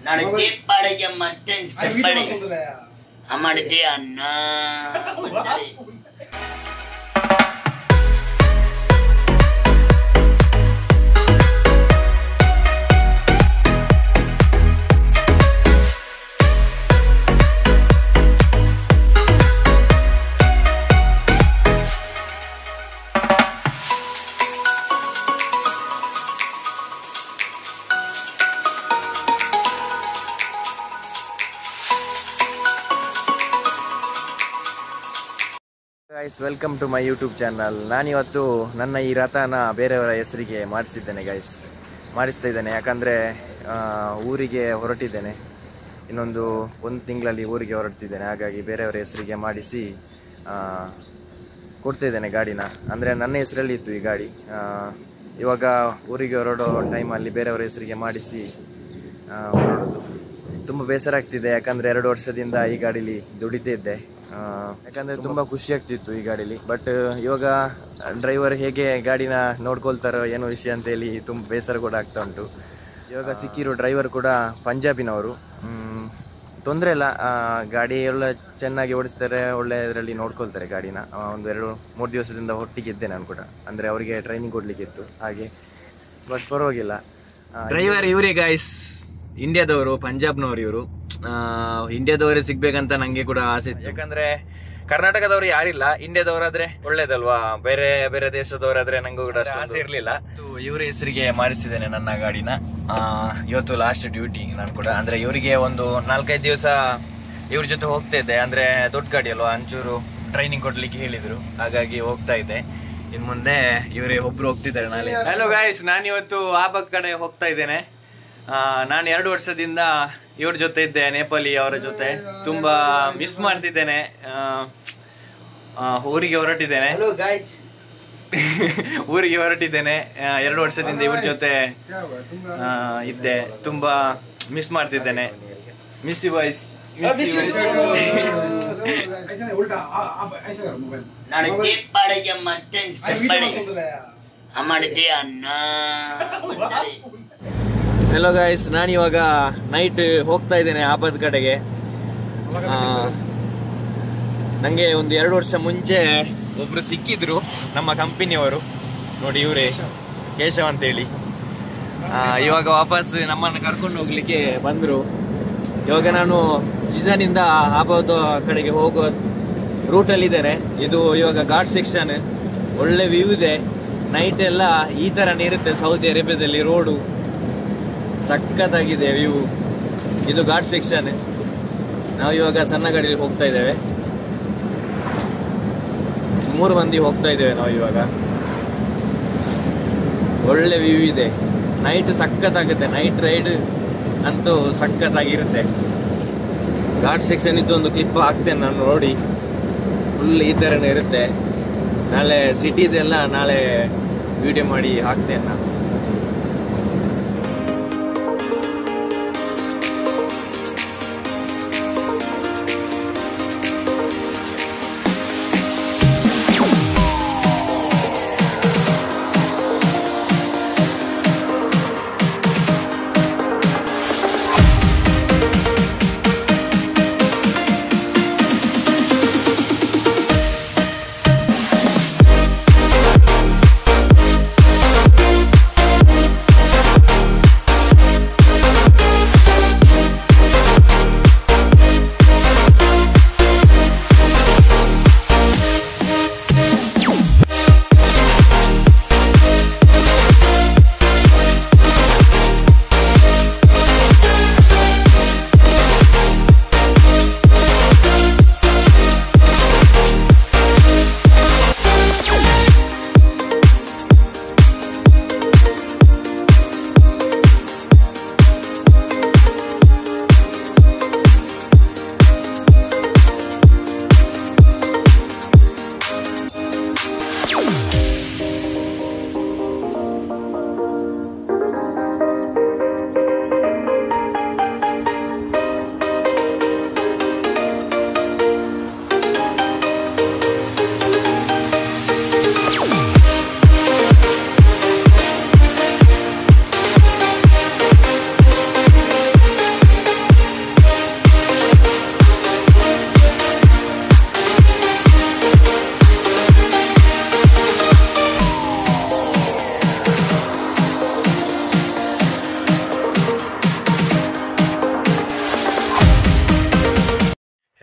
ನಡಕೆ ಪಡೆಗೆ ಮಟನ್ ಪಡೆ ಅಮ್ಮಡೇ ಅನ್ನ guys, welcome to my YouTube channel. ನಾನಿವತ್ತು ನನ್ನ ಈ ರಥನ ಬೇರೆಯವರ ಹೆಸರಿಗೆ ಮಾಡಿಸಿದ್ದೇನೆ ಮಾಡಿಸ್ತಾ ಇದ್ದೇನೆ. ಯಾಕಂದರೆ ಊರಿಗೆ ಹೊರಟಿದ್ದೇನೆ, ಇನ್ನೊಂದು ತಿಂಗಳಲ್ಲಿ ಊರಿಗೆ ಹೊರಡ್ತಿದ್ದೇನೆ. ಹಾಗಾಗಿ ಬೇರೆಯವರ ಹೆಸರಿಗೆ ಮಾಡಿಸಿ ಕೊಡ್ತಾಯಿದ್ದೇನೆ ಗಾಡಿನ. ಅಂದರೆ ನನ್ನ ಹೆಸರಲ್ಲಿ ಇತ್ತು ಈ ಗಾಡಿ. ಇವಾಗ ಊರಿಗೆ ಹೊರಡೋ ಟೈಮಲ್ಲಿ ಬೇರೆಯವರ ಹೆಸರಿಗೆ ಮಾಡಿಸಿ ಹೊರಡೋದು ತುಂಬ ಬೇಸರ ಆಗ್ತಿದೆ. ಯಾಕಂದರೆ 2 ವರ್ಷದಿಂದ ಈ ಗಾಡೀಲಿ ದುಡಿತಾ ಇದ್ದೆ. ಯಾಕಂದರೆ ತುಂಬ ಖುಷಿ ಆಗ್ತಿತ್ತು ಈ ಗಾಡೀಲಿ. ಬಟ್ ಇವಾಗ ಡ್ರೈವರ್ ಹೇಗೆ ಗಾಡಿನ ನೋಡ್ಕೊಳ್ತಾರೋ ಏನೋ ವಿಷಯ ಅಂತೇಳಿ ತುಂಬ ಬೇಸರ ಕೂಡ ಆಗ್ತಾ ಉಂಟು. ಇವಾಗ ಸಿಕ್ಕಿರೋ ಡ್ರೈವರ್ ಕೂಡ ಪಂಜಾಬಿನವರು. ತೊಂದರೆ ಇಲ್ಲ, ಗಾಡಿ ಎಲ್ಲ ಚೆನ್ನಾಗಿ ಓಡಿಸ್ತಾರೆ, ಒಳ್ಳೆ ಇದರಲ್ಲಿ ನೋಡ್ಕೊಳ್ತಾರೆ ಗಾಡಿನ. ಒಂದು 2-3 ದಿವಸದಿಂದ ಒಟ್ಟಿಗಿದ್ದೆ ನಾನು ಕೂಡ. ಅಂದರೆ ಅವರಿಗೆ ಟ್ರೈನಿಂಗ್ ಕೊಡಲಿಕ್ಕಿತ್ತು ಹಾಗೆ. ಬಟ್ ಪರವಾಗಿಲ್ಲ. ಡ್ರೈವರ್ ಇವರೇ ಗೈಸ್, ಇಂಡಿಯಾದವರು, ಪಂಜಾಬ್ನವರು ಇವರು. ಇಂಡಿಯಾದವರೇ ಸಿಗ್ಬೇಕಂತ ನಂಗೆ ಕೂಡ ಆಸೆ ಇತ್ತು. ಯಾಕಂದ್ರೆ ಕರ್ನಾಟಕದವರು ಯಾರಿಲ್ಲ, ಇಂಡಿಯಾದವರಾದ್ರೆ ಒಳ್ಳೇದಲ್ವಾ. ಬೇರೆ ಬೇರೆ ದೇಶದವರಾದ್ರೆ ನಂಗೂ ಕೂಡ ಅಷ್ಟು ಆಸೆ ಇರಲಿಲ್ಲ. ಇವರ ಹೆಸರಿಗೆ ಮಾಡಿಸಿದ್ದೇನೆ ನನ್ನ ಗಾಡಿನ. ಇವತ್ತು ಲಾಸ್ಟ್ ಡ್ಯೂಟಿ ನಾನು ಕೂಡ. ಅಂದ್ರೆ ಇವರಿಗೆ ಒಂದು 4-5 ದಿವಸ ಇವ್ರ ಜೊತೆ ಹೋಗ್ತಾ ಇದ್ದೆ. ಅಂದ್ರೆ ದೊಡ್ಡ ಗಾಡಿ ಅಲ್ವಾ, ಒಂಚೂರು ಟ್ರೈನಿಂಗ್ ಕೊಡ್ಲಿಕ್ಕೆ ಹೇಳಿದ್ರು, ಹಾಗಾಗಿ ಹೋಗ್ತಾ ಇದ್ದೆ. ಇನ್ ಮುಂದೆ ಇವರೇ ಒಬ್ರು ಹೋಗ್ತಿದ್ದಾರೆ ನಾಳೆ. ಹಲೋ ಗಾಯ್ಸ್, ನಾನಿವತ್ತು ಆಬಕ್ ಕಡೆ ಹೋಗ್ತಾ ಇದ್ದೇನೆ. ನಾನು 2 ವರ್ಷದಿಂದ ಇವ್ರ ಜೊತೆ ಇದ್ದೆ, ನೇಪಾಳಿ ಅವರ ಜೊತೆ. ತುಂಬಾ ಮಿಸ್ ಮಾಡ್ತಿದ್ದೇನೆ. ಊರಿಗೆ ಹೊರಟಿದ್ದೇನೆ. ಊರಿಗೆ ಹೊರಟಿದ್ದೇನೆ. 2 ವರ್ಷದಿಂದ ಇವ್ರ ಜೊತೆ ಇದ್ದೆ, ತುಂಬಾ ಮಿಸ್ ಮಾಡ್ತಿದ್ದೇನೆ. Miss you boys. ನಡಕೆ ಪಡೆಗೆ ಮಟನ್ ಪಡೆ ಅಮ್ಮಡೇ ಅನ್ನ. ಹಲೋ ಗೈಸ್, ನಾನಿವಾಗ ನೈಟ್ ಹೋಗ್ತಾ ಇದ್ದೇನೆ ಆಪದ ಕಡೆಗೆ. ನನಗೆ ಒಂದು 2 ವರ್ಷ ಮುಂಚೆ ಒಬ್ಬರು ಸಿಕ್ಕಿದ್ರು ನಮ್ಮ ಕಂಪನಿಯವರು. ನೋಡಿ ಇವರೇ, ಕೇಶವ್ ಅಂತೇಳಿ. ಇವಾಗ ವಾಪಸ್ ನಮ್ಮನ್ನು ಕರ್ಕೊಂಡು ಹೋಗ್ಲಿಕ್ಕೆ ಬಂದರು. ಇವಾಗ ನಾನು ಜಿಜಾನಿಂದ ಆಪದ ಕಡೆಗೆ ಹೋಗೋ ರೂಟಲ್ಲಿದ್ದೇನೆ. ಇದು ಇವಾಗ ಘಾಟ್ ಸೆಕ್ಷನ್, ಒಳ್ಳೆ ವ್ಯೂ ಇದೆ. ನೈಟ್ ಎಲ್ಲ ಈ ಥರನೇ ಇರುತ್ತೆ ಸೌದಿ ಅರೇಬಿಯಾದಲ್ಲಿ. ರೋಡು ಸಖತ್ತಾಗಿದೆ ವ್ಯೂ. ಇದು ಘಾಟ್ ಸೆಕ್ಷನ್. ನಾವು ಇವಾಗ ಸಣ್ಣ ಗಾಡಿಯಲ್ಲಿ ಹೋಗ್ತಾ ಇದ್ದೇವೆ. 3 ಮಂದಿ ಹೋಗ್ತಾ ಇದ್ದೇವೆ ನಾವು ಇವಾಗ. ಒಳ್ಳೆ ವ್ಯೂ ಇದೆ. ನೈಟ್ ಸಖತ್ತಾಗುತ್ತೆ. ನೈಟ್ ರೈಡ್ ಅಂತೂ ಸಖತ್ತಾಗಿರುತ್ತೆ. ಘಾಟ್ ಸೆಕ್ಷನ್ ಇದ್ದು ಒಂದು ಕ್ಲಿಪ್ ಹಾಕ್ತೇನೆ ನಾನು, ನೋಡಿ. ಫುಲ್ ಈ ಥರನೇ ಇರುತ್ತೆ. ನಾಳೆ ಸಿಟಿದೆಲ್ಲ ನಾಳೆ ವಿಡಿಯೋ ಮಾಡಿ ಹಾಕ್ತೇನೆ ನಾನು.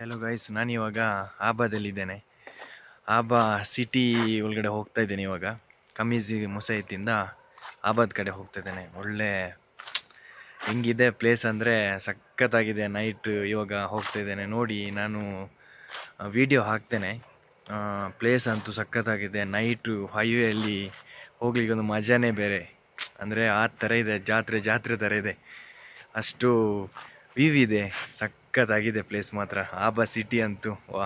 ಹಲೋ ಗೈಸ್, ನಾನಿವಾಗ ಆಬಾದಲ್ಲಿದ್ದೇನೆ. ಆಬಾ ಸಿಟಿ ಒಳಗಡೆ ಹೋಗ್ತಾ ಇದ್ದೇನೆ. ಇವಾಗ ಕಮೀಜಿ ಮುಸೈತಿಂದ ಆಬಾದ್ ಕಡೆ ಹೋಗ್ತಾ ಇದ್ದೇನೆ. ಒಳ್ಳೆ ಹೆಂಗಿದೆ ಪ್ಲೇಸ್ ಅಂದರೆ ಸಖತ್ತಾಗಿದೆ. ನೈಟ್ ಇವಾಗ ಹೋಗ್ತಾ ಇದ್ದೇನೆ. ನೋಡಿ, ನಾನು ವಿಡಿಯೋ ಹಾಕ್ತೇನೆ. ಪ್ಲೇಸ್ ಅಂತೂ ಸಖತ್ತಾಗಿದೆ. ನೈಟು ಹೈವೇಯಲ್ಲಿ ಹೋಗ್ಲಿಕ್ಕೆ ಒಂದು ಮಜಾನೇ ಬೇರೆ. ಅಂದರೆ ಆ ಥರ ಇದೆ, ಜಾತ್ರೆ ಥರ ಇದೆ. ಅಷ್ಟು ವ್ಯೂ ಇದೆ. ಸಖತ್ತಾಗಿದೆ ಪ್ಲೇಸ್ ಮಾತ್ರ. ಆಬಾ ಸಿಟಿ ಅಂತೂ ವಾ,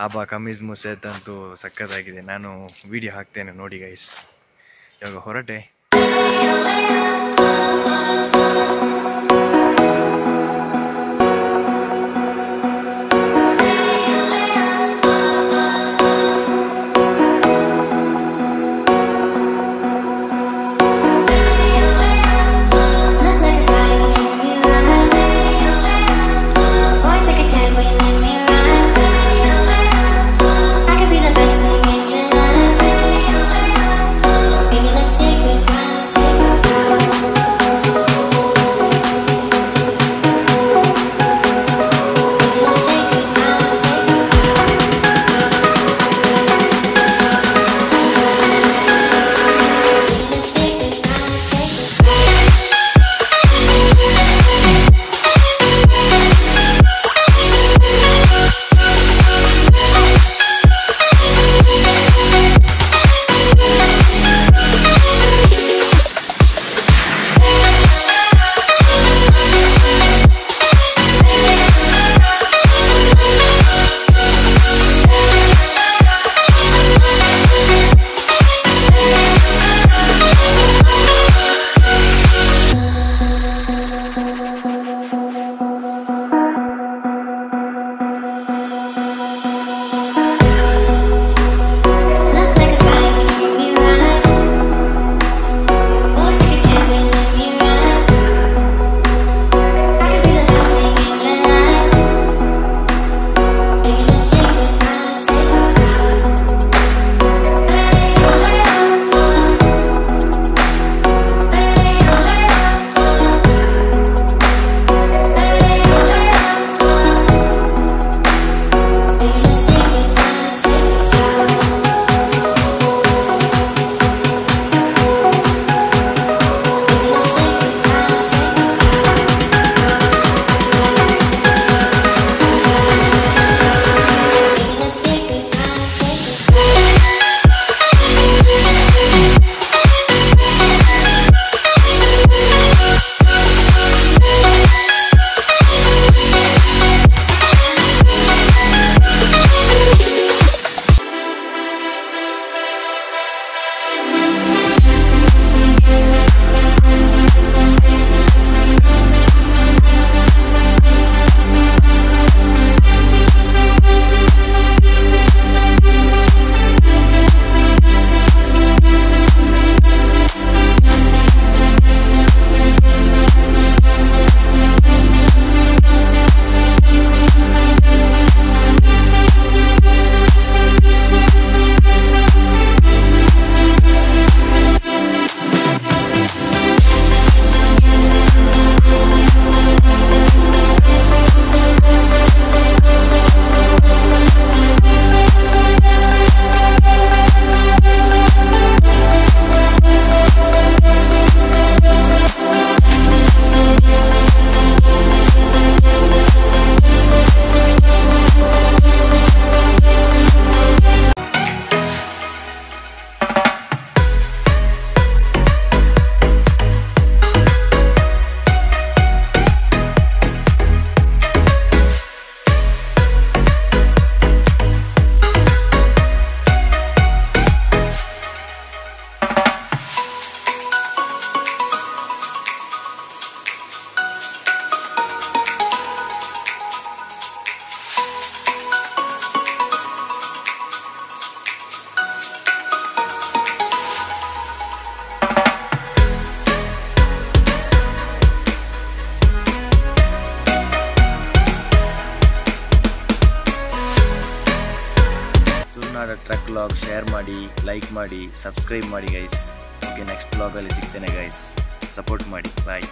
ಆಬಾ ಕಮೀಜ್ ಮುಸೈತ್ ಅಂತೂ ಸಖತ್ತಾಗಿದೆ. ನಾನು ವಿಡಿಯೋ ಹಾಕ್ತೇನೆ, ನೋಡಿ ಗೈಸ್. ಇವಾಗ ಹೊರಟೆ. ಟ್ರಕ್ ವ್ಲಾಗ್ ಶೇರ್ ಮಾಡಿ, ಲೈಕ್ ಮಾಡಿ, ಸಬ್ಸ್ಕ್ರೈಬ್ ಮಾಡಿ ಗೈಸ್. ಓಕೆ, ನೆಕ್ಸ್ಟ್ ವ್ಲಾಗಲ್ಲಿ ಸಿಗ್ತೇನೆ ಗೈಸ್. ಸಪೋರ್ಟ್ ಮಾಡಿ. ಬಾಯ್.